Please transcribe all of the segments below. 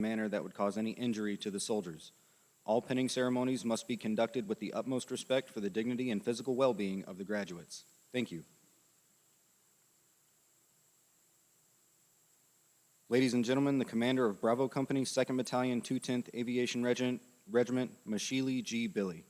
manner that would cause any injury to the soldiers. All pinning ceremonies must be conducted with the utmost respect for the dignity and physical well-being of the graduates. Thank you. Ladies and gentlemen, the commander of Bravo Company, 2nd Battalion, 210th Aviation Regiment, Mashili G. Billy.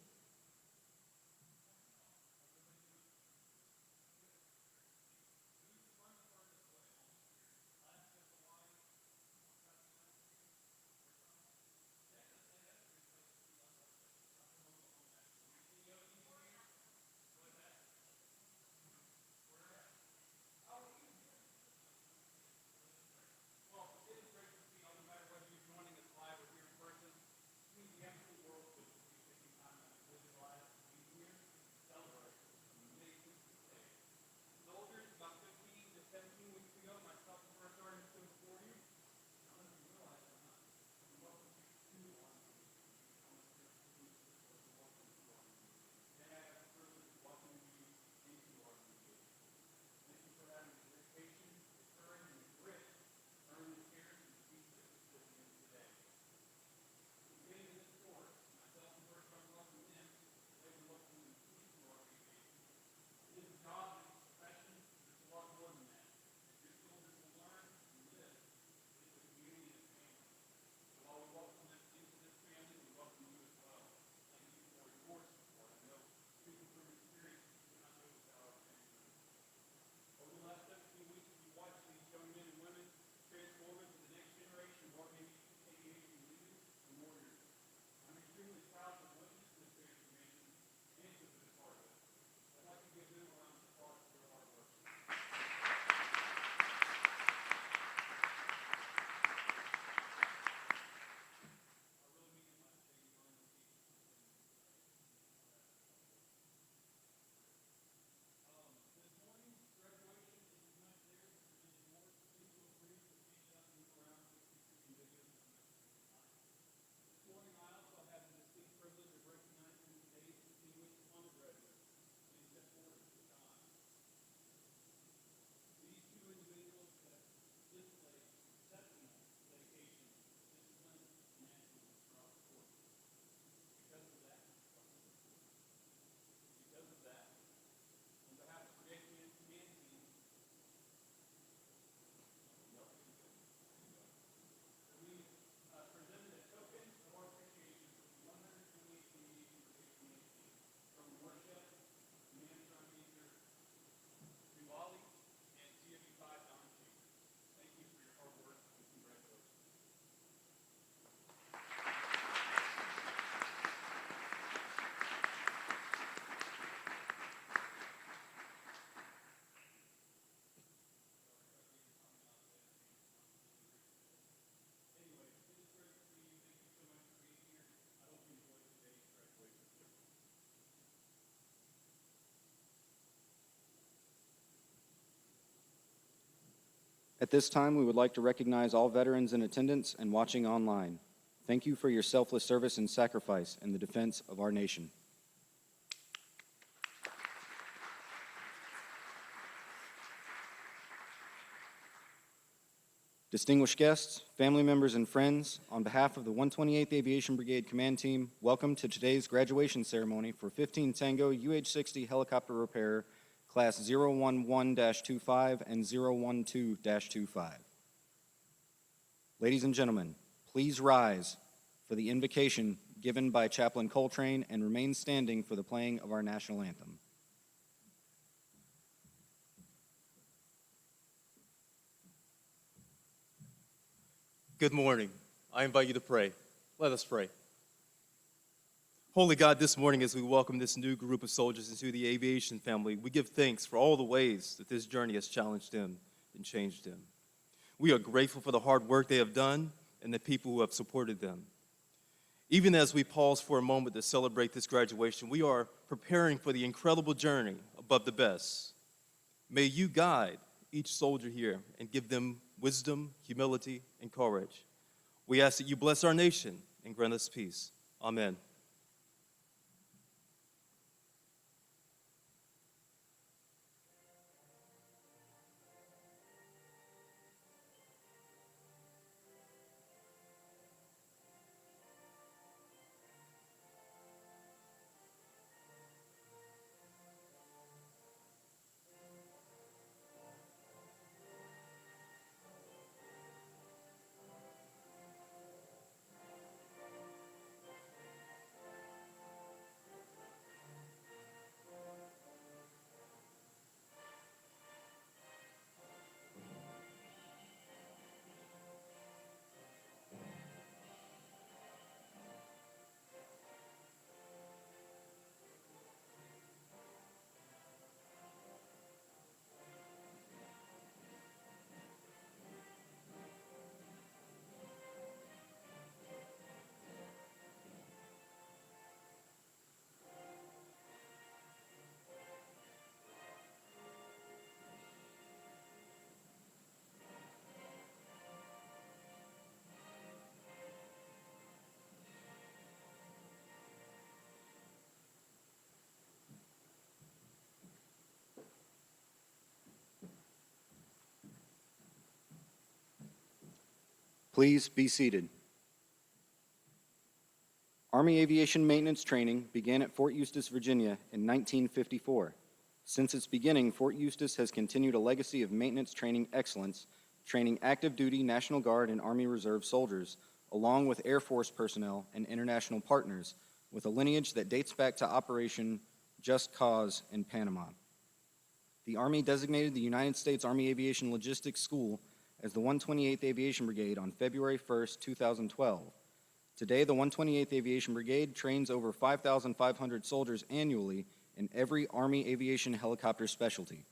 At this time, we would like to recognize all veterans in attendance and watching online. Thank you for your selfless service and sacrifice in the defense of our nation. Distinguished guests, family members, and friends, on behalf of the 128th Aviation Brigade Command Team, welcome to today's graduation ceremony for 15 Tango UH-60 helicopter repairer Class 011-25 and 012-25. Ladies and gentlemen, please rise for the invocation given by Chaplain Coltrane and remain standing for the playing of our national anthem. Good morning. I invite you to pray. Let us pray. Holy God, this morning as we welcome this new group of soldiers into the aviation family, we give thanks for all the ways that this journey has challenged them and changed them. We are grateful for the hard work they have done and the people who have supported them. Even as we pause for a moment to celebrate this graduation, we are preparing for the incredible journey above the best. May you guide each soldier here and give them wisdom, humility, and courage. We ask that you bless our nation and grant us peace. Amen. Please be seated. Army aviation maintenance training began at Fort Eustis, Virginia in 1954. Since its beginning, Fort Eustis has continued a legacy of maintenance training excellence, training active duty National Guard and Army Reserve soldiers, along with Air Force personnel and international partners, with a lineage that dates back to Operation Just Cause in Panama. The Army designated the United States Army Aviation Logistics School as the 128th Aviation Brigade on February 1, 2012. Today, the 128th Aviation Brigade trains over 5,500 soldiers annually in every Army aviation helicopter specialty.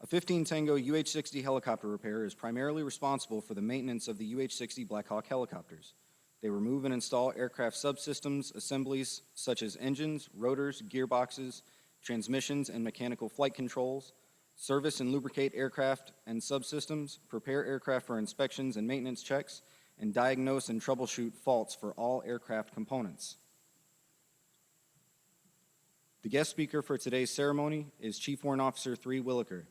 A 15 Tango UH-60 helicopter repairer is primarily responsible for the maintenance of the UH-60 Black Hawk helicopters. They remove and install aircraft subsystems, assemblies such as engines, rotors, gearboxes, transmissions, and mechanical flight controls, service and lubricate aircraft and subsystems, prepare aircraft for inspections and maintenance checks, and diagnose and troubleshoot faults for all aircraft components. The guest speaker for today's ceremony is Chief Warrant Officer 3 Williker.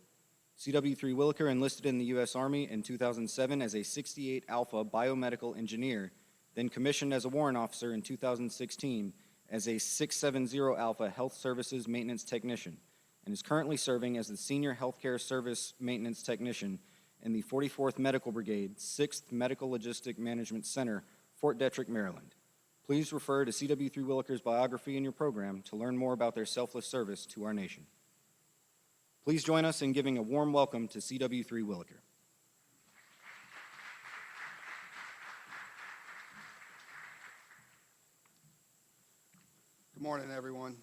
CW3 Williker enlisted in the U.S. Army in 2007 as a 68 Alpha biomedical engineer, then commissioned as a warrant officer in 2016 as a 670 Alpha Health Services Maintenance Technician, and is currently serving as the Senior Healthcare Service Maintenance Technician in the 44th Medical Brigade, 6th Medical Logistic Management Center, Fort Detrick, Maryland. Please refer to CW3 Williker's biography in your program to learn more about their selfless service to our nation. Please join us in giving a warm welcome to CW3 Williker. Good morning, everyone,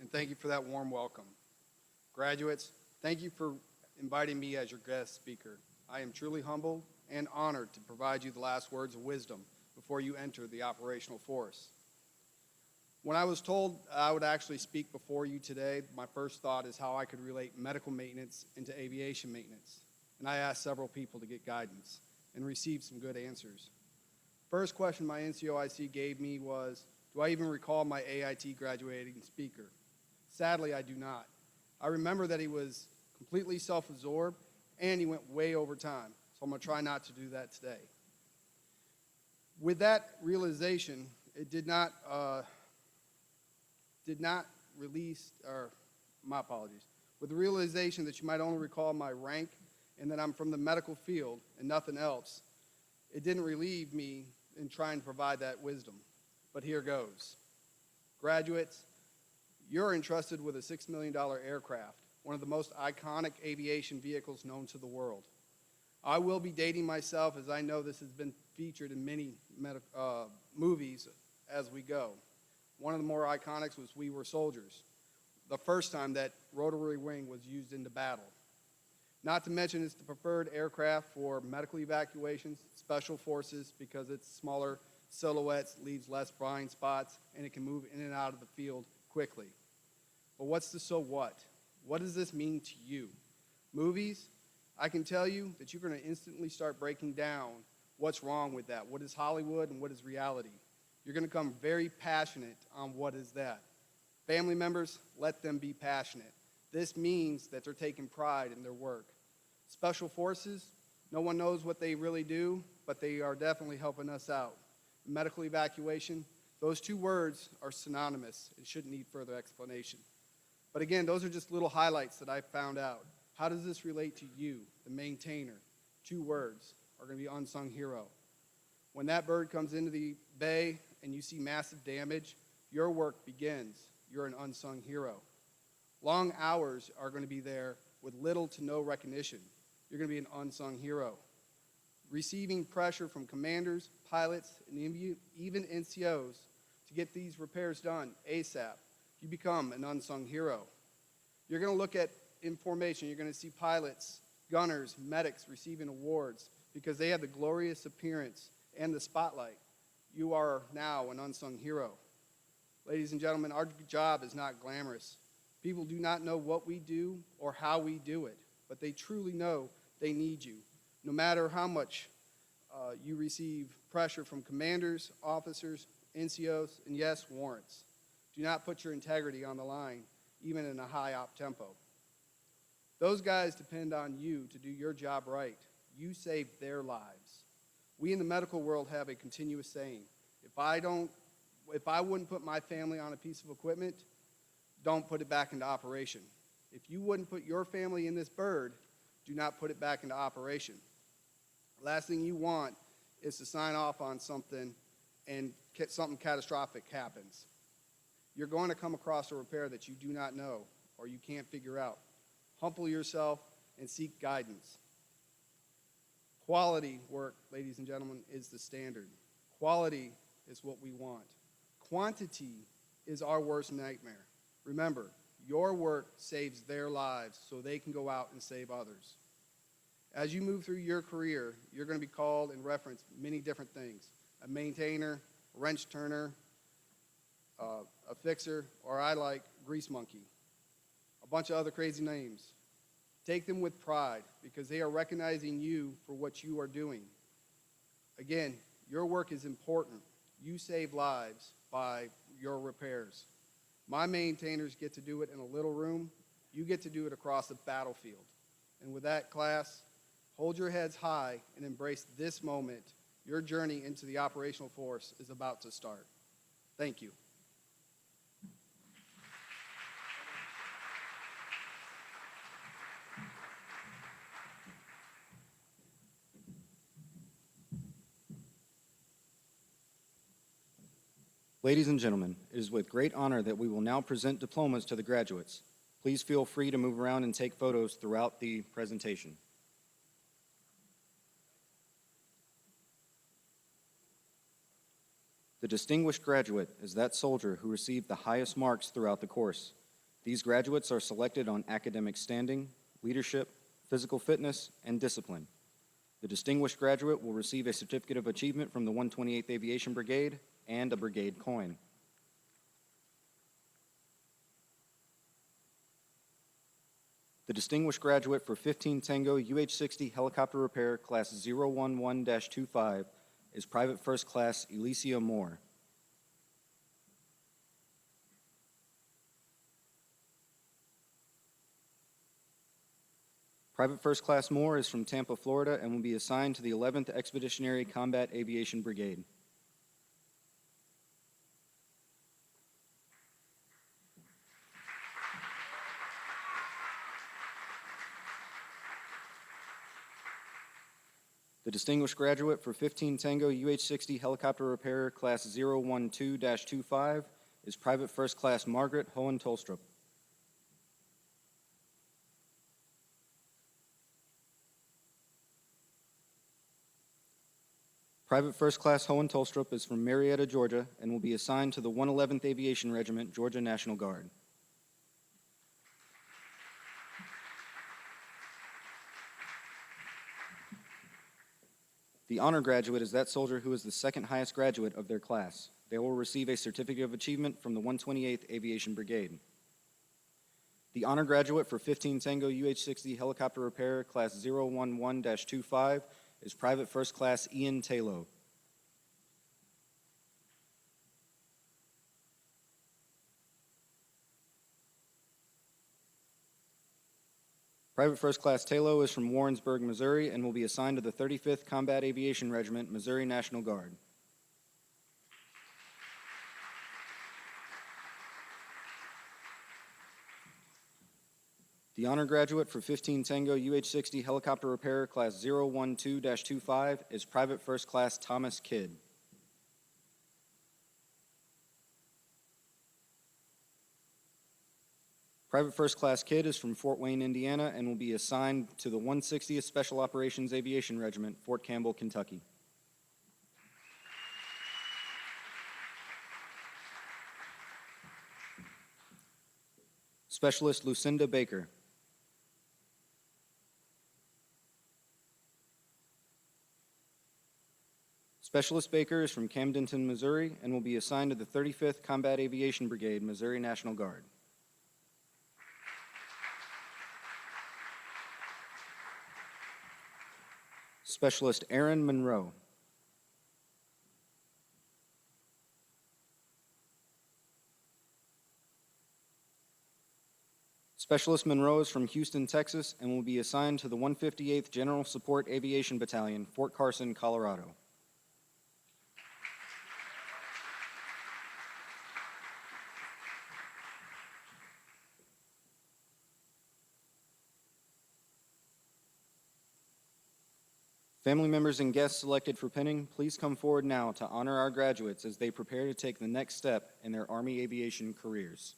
and thank you for that warm welcome. Graduates, thank you for inviting me as your guest speaker. I am truly humbled and honored to provide you the last words of wisdom before you enter the operational force. When I was told I would actually speak before you today, my first thought is how I could relate medical maintenance into aviation maintenance, and I asked several people to get guidance and received some good answers. First question my NCOIC gave me was, do I even recall my AIT graduating speaker? Sadly, I do not. I remember that he was completely self-absorbed and he went way over time, so I'm going to try not to do that today. With that realization, it did not release, or my apologies, with the realization that you might only recall my rank and that I'm from the medical field and nothing else, it didn't relieve me in trying to provide that wisdom. But here goes. Graduates, you're entrusted with a $6 million aircraft, one of the most iconic aviation vehicles known to the world. I will be dating myself, as I know this has been featured in many movies as we go. One of the more iconics was We Were Soldiers, the first time that rotary wing was used into battle. Not to mention it's the preferred aircraft for medical evacuations, special forces, because it's smaller silhouettes, leaves less blind spots, and it can move in and out of the field quickly. But what's the so what? What does this mean to you? Movies, I can tell you that you're going to instantly start breaking down what's wrong with that. What is Hollywood and what is reality? You're going to become very passionate on what is that. Family members, let them be passionate. This means that they're taking pride in their work. Special forces, no one knows what they really do, but they are definitely helping us out. Medical evacuation, those two words are synonymous. It shouldn't need further explanation. But again, those are just little highlights that I found out. How does this relate to you, the maintainer? Two words are going to be unsung hero. When that bird comes into the bay and you see massive damage, your work begins. You're an unsung hero. Long hours are going to be there with little to no recognition. You're going to be an unsung hero. Receiving pressure from commanders, pilots, and even NCOs to get these repairs done ASAP, you become an unsung hero. You're going to look at in formation, you're going to see pilots, gunners, medics receiving awards because they have the glorious appearance and the spotlight. You are now an unsung hero. Ladies and gentlemen, our job is not glamorous. People do not know what we do or how we do it, but they truly know they need you. No matter how much you receive pressure from commanders, officers, NCOs, and yes, warrants. Do not put your integrity on the line, even in a high op tempo. Those guys depend on you to do your job right. you saved their lives. We in the medical world have a continuous saying. If I wouldn't put my family on a piece of equipment, don't put it back into operation. If you wouldn't put your family in this bird, do not put it back into operation. Last thing you want is to sign off on something and something catastrophic happens. You're going to come across a repair that you do not know or you can't figure out. Humble yourself and seek guidance. Quality work, ladies and gentlemen, is the standard. Quality is what we want. Quantity is our worst nightmare. Remember, your work saves their lives so they can go out and save others. As you move through your career, you're going to be called and referenced many different things. A maintainer, a wrench turner, a fixer, or I like grease monkey. A bunch of other crazy names. Take them with pride because they are recognizing you for what you are doing. Again, your work is important. You save lives by your repairs. My maintainers get to do it in a little room. You get to do it across the battlefield. And with that, class, hold your heads high and embrace this moment. Your journey into the operational force is about to start. Thank you. Ladies and gentlemen, it is with great honor that we will now present diplomas to the graduates. Please feel free to move around and take photos throughout the presentation. The distinguished graduate is that soldier who received the highest marks throughout the course. These graduates are selected on academic standing, leadership, physical fitness, and discipline. The distinguished graduate will receive a certificate of achievement from the 128th Aviation Brigade and a brigade coin. The distinguished graduate for 15 Tango UH-60 helicopter repair class 011-25 is Private First Class Elysia Moore. Private First Class Moore is from Tampa, Florida, and will be assigned to the 11th Expeditionary Combat Aviation Brigade. The distinguished graduate for 15 Tango UH-60 helicopter repair class 012-25 is Private First Class Margaret Hohen-Tolstrup. Private First Class Hohen-Tolstrup is from Marietta, Georgia, and will be assigned to the 111th Aviation Regiment, Georgia National Guard. The honor graduate is that soldier who is the second highest graduate of their class. They will receive a certificate of achievement from the 128th Aviation Brigade. The honor graduate for 15 Tango UH-60 helicopter repair class 011-25 is Private First Class Ian Taylor. Private First Class Taylor is from Warrensburg, Missouri, and will be assigned to the 35th Combat Aviation Regiment, Missouri National Guard. The honor graduate for 15 Tango UH-60 helicopter repair class 012-25 is Private First Class Thomas Kidd. Private First Class Kidd is from Fort Wayne, Indiana, and will be assigned to the 160th Special Operations Aviation Regiment, Fort Campbell, Kentucky. Specialist Lucinda Baker. Specialist Baker is from Camdenton, Missouri, and will be assigned to the 35th Combat Aviation Brigade, Missouri National Guard. Specialist Aaron Monroe. Specialist Monroe is from Houston, Texas, and will be assigned to the 158th General Support Aviation Battalion, Fort Carson, Colorado. Family members and guests selected for pinning, please come forward now to honor our graduates as they prepare to take the next step in their Army aviation careers.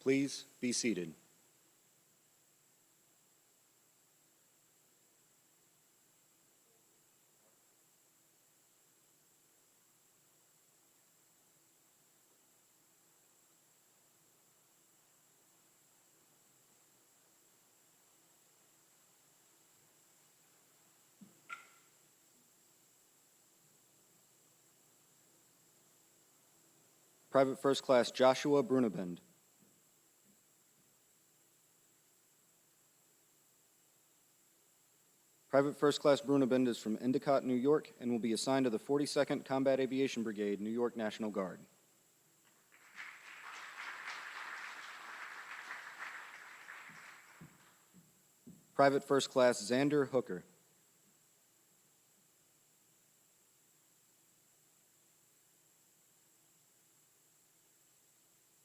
Please be seated. Private First Class Joshua Brunebend. Private First Class Brunebend is from Endicott, New York, and will be assigned to the 42nd Combat Aviation Brigade, New York National Guard. Private First Class Xander Hooker.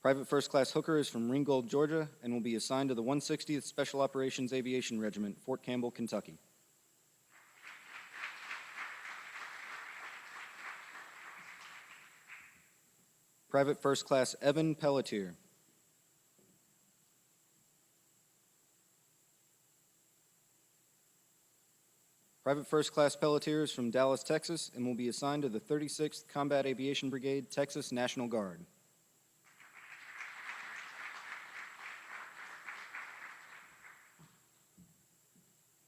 Private First Class Hooker is from Ringgold, Georgia, and will be assigned to the 160th Special Operations Aviation Regiment, Fort Campbell, Kentucky. Private First Class Evan Pelletier. Private First Class Pelletier is from Dallas, Texas, and will be assigned to the 36th Combat Aviation Brigade, Texas National Guard.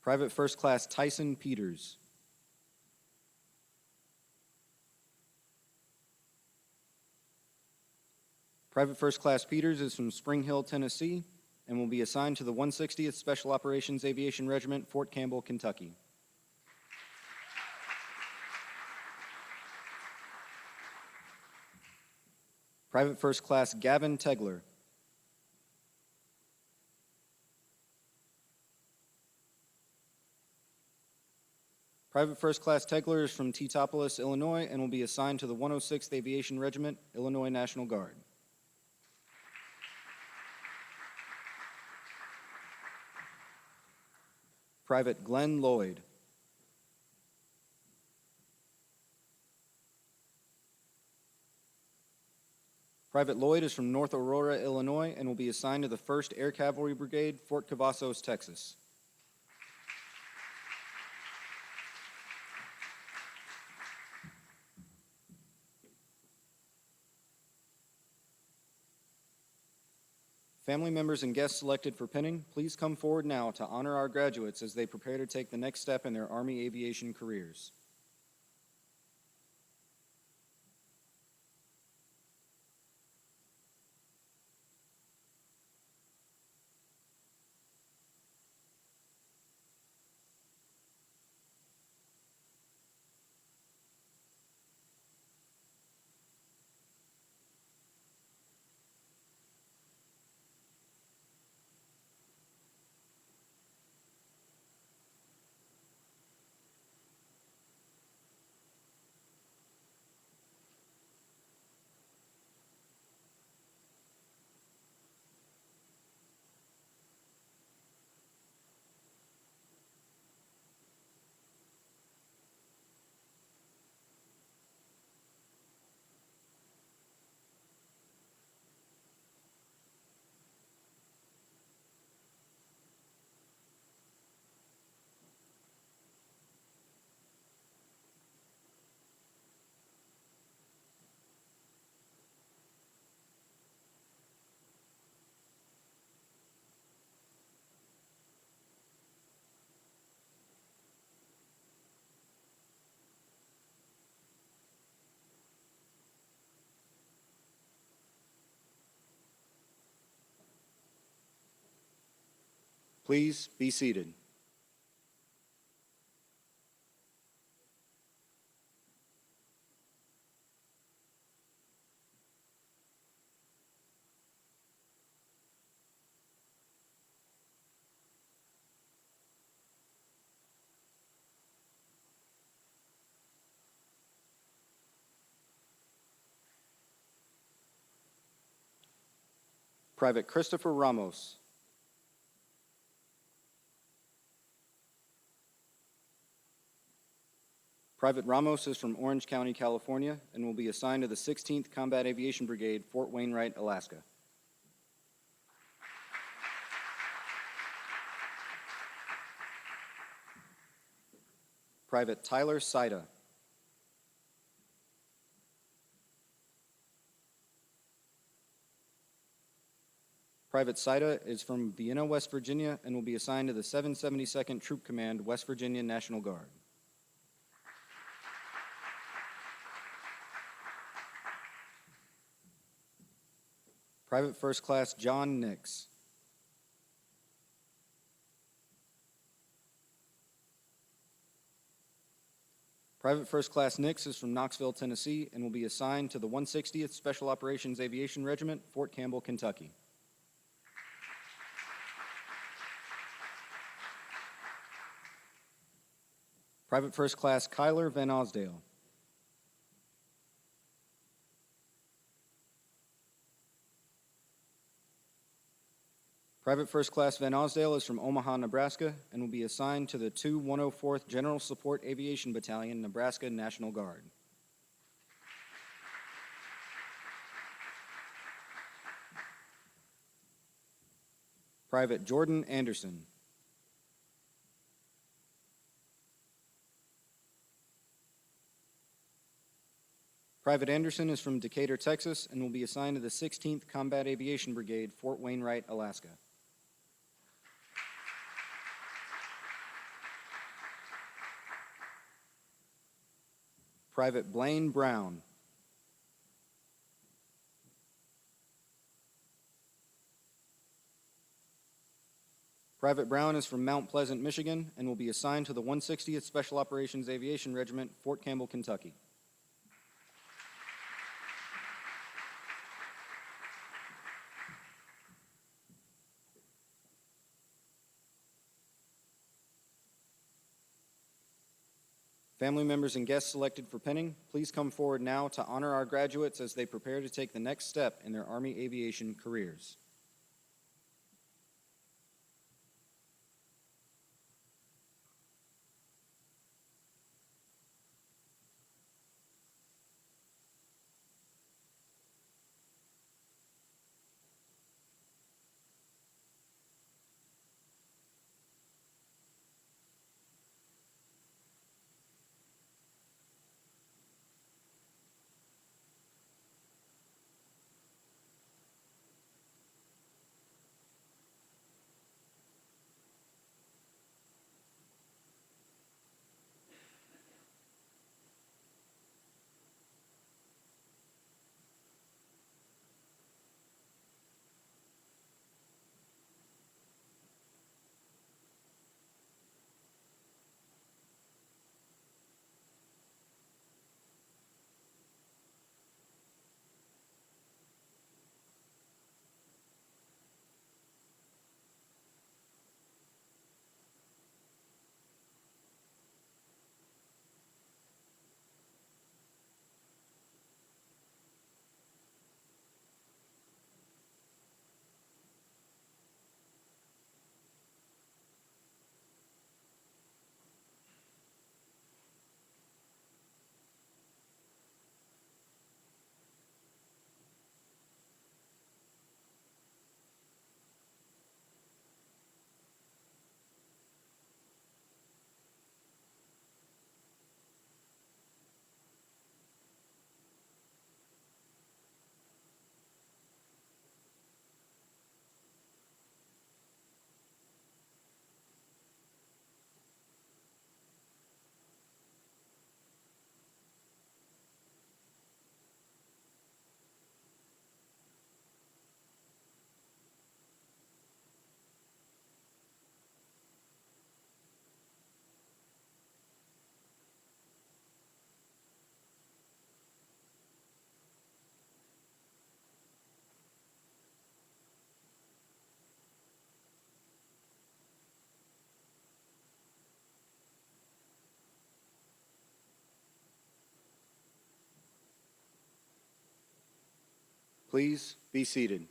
Private First Class Tyson Peters. Private First Class Peters is from Spring Hill, Tennessee, and will be assigned to the 160th Special Operations Aviation Regiment, Fort Campbell, Kentucky. Private First Class Gavin Tegler. Private First Class Tegler is from Tetopolis, Illinois, and will be assigned to the 106th Aviation Regiment, Illinois National Guard. Private Glenn Lloyd. Private Lloyd is from North Aurora, Illinois, and will be assigned to the 1st Air Cavalry Brigade, Fort Cavazos, Texas. Family members and guests selected for pinning, please come forward now to honor our graduates as they prepare to take the next step in their Army aviation careers. Please be seated. Private Christopher Ramos. Private Ramos is from Orange County, California, and will be assigned to the 16th Combat Aviation Brigade, Fort Wainwright, Alaska. Private Tyler Saida. Private Saida is from Vienna, West Virginia, and will be assigned to the 772nd Troop Command, West Virginia National Guard. Private First Class John Nix. Private First Class Nix is from Knoxville, Tennessee, and will be assigned to the 160th Special Operations Aviation Regiment, Fort Campbell, Kentucky. Private First Class Kyler Van Osdale. Private First Class Van Osdale is from Omaha, Nebraska, and will be assigned to the 2-104th General Support Aviation Battalion, Nebraska National Guard. Private Jordan Anderson. Private Anderson is from Decatur, Texas, and will be assigned to the 16th Combat Aviation Brigade, Fort Wainwright, Alaska. Private Blaine Brown. Private Brown is from Mount Pleasant, Michigan, and will be assigned to the 160th Special Operations Aviation Regiment, Fort Campbell, Kentucky. Family members and guests selected for pinning, please come forward now to honor our graduates as they prepare to take the next step in their Army aviation careers. Please be seated.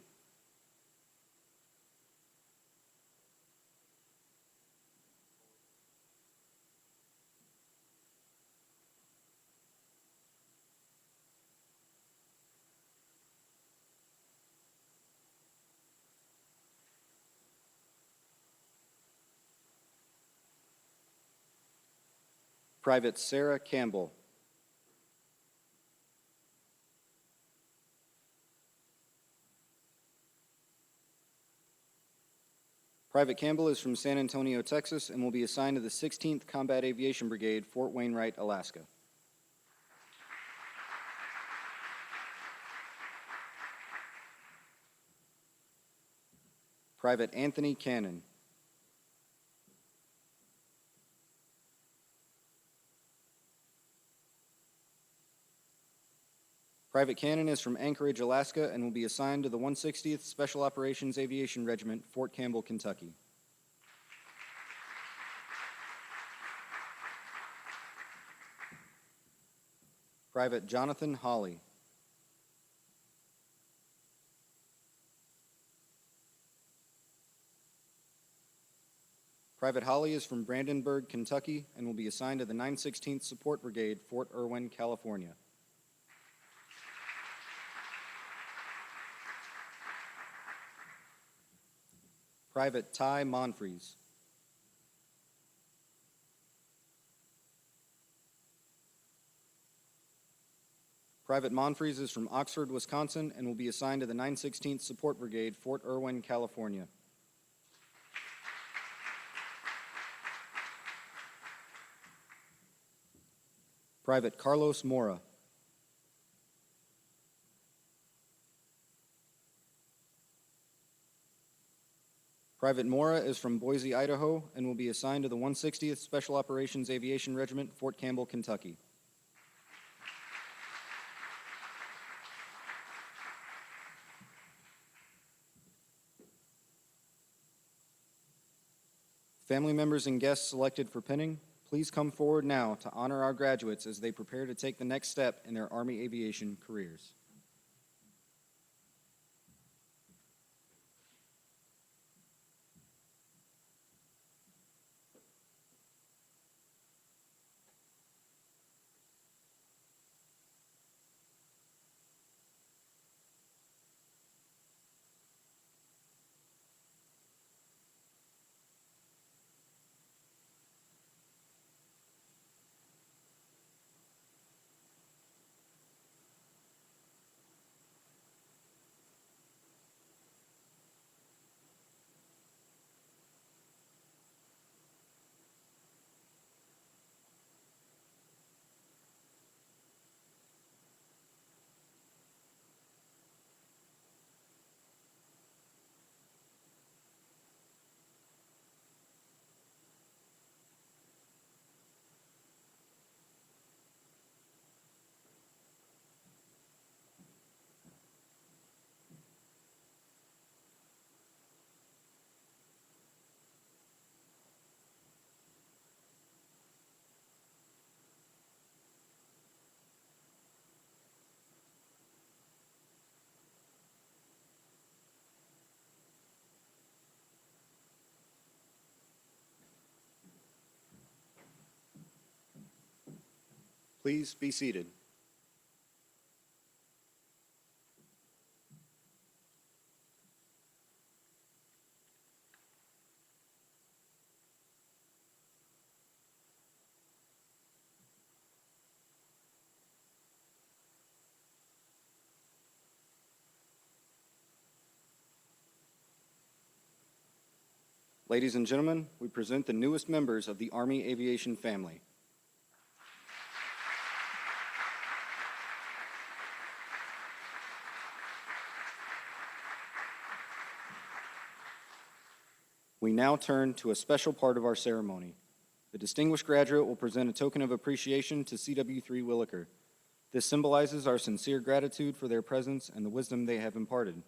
Private Sarah Campbell. Private Campbell is from San Antonio, Texas, and will be assigned to the 16th Combat Aviation Brigade, Fort Wainwright, Alaska. Private Anthony Cannon. Private Cannon is from Anchorage, Alaska, and will be assigned to the 160th Special Operations Aviation Regiment, Fort Campbell, Kentucky. Private Jonathan Hawley. Private Hawley is from Brandenburg, Kentucky, and will be assigned to the 916th Support Brigade, Fort Irwin, California. Private Ty Monfries. Private Monfries is from Oxford, Wisconsin, and will be assigned to the 916th Support Brigade, Fort Irwin, California. Private Carlos Mora. Private Mora is from Boise, Idaho, and will be assigned to the 160th Special Operations Aviation Regiment, Fort Campbell, Kentucky. Family members and guests selected for pinning, please come forward now to honor our graduates as they prepare to take the next step in their Army aviation careers. Please be seated. Ladies and gentlemen, we present the newest members of the Army Aviation family. We now turn to a special part of our ceremony. The distinguished graduate will present a token of appreciation to CW3 Williker. This symbolizes our sincere gratitude for their presence and the wisdom they have imparted.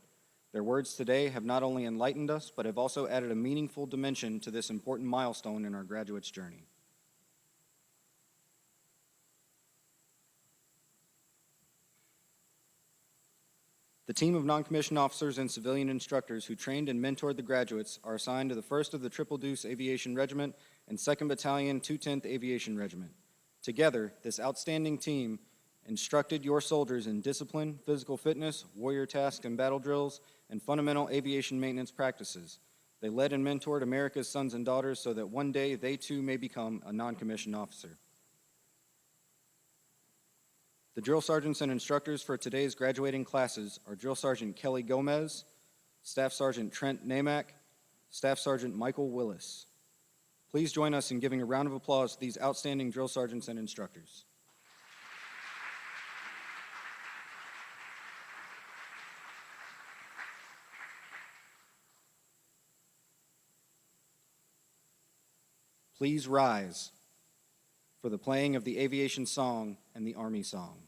Their words today have not only enlightened us, but have also added a meaningful dimension to this important milestone in our graduate's journey. The team of non-commissioned officers and civilian instructors who trained and mentored the graduates are assigned to the 1st of the Triple Deuce Aviation Regiment and 2nd Battalion, 210th Aviation Regiment. Together, this outstanding team instructed your soldiers in discipline, physical fitness, warrior tasks and battle drills, and fundamental aviation maintenance practices. They led and mentored America's sons and daughters so that one day they too may become a non-commissioned officer. The drill sergeants and instructors for today's graduating classes are Drill Sergeant Kelly Gomez, Staff Sergeant Trent Namack, Staff Sergeant Michael Willis. Please join us in giving a round of applause to these outstanding drill sergeants and instructors. Please rise for the playing of the Aviation Song and the Army Song.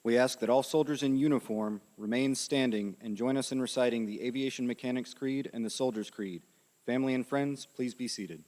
We ask that all soldiers in uniform remain standing and join us in reciting the Aviation Mechanics Creed and the Soldier's Creed. Family and friends, please be seated.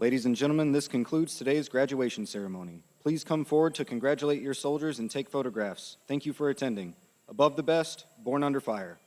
Ladies and gentlemen, this concludes today's graduation ceremony. Please come forward to congratulate your soldiers and take photographs. Thank you for attending. Above the best, born under fire.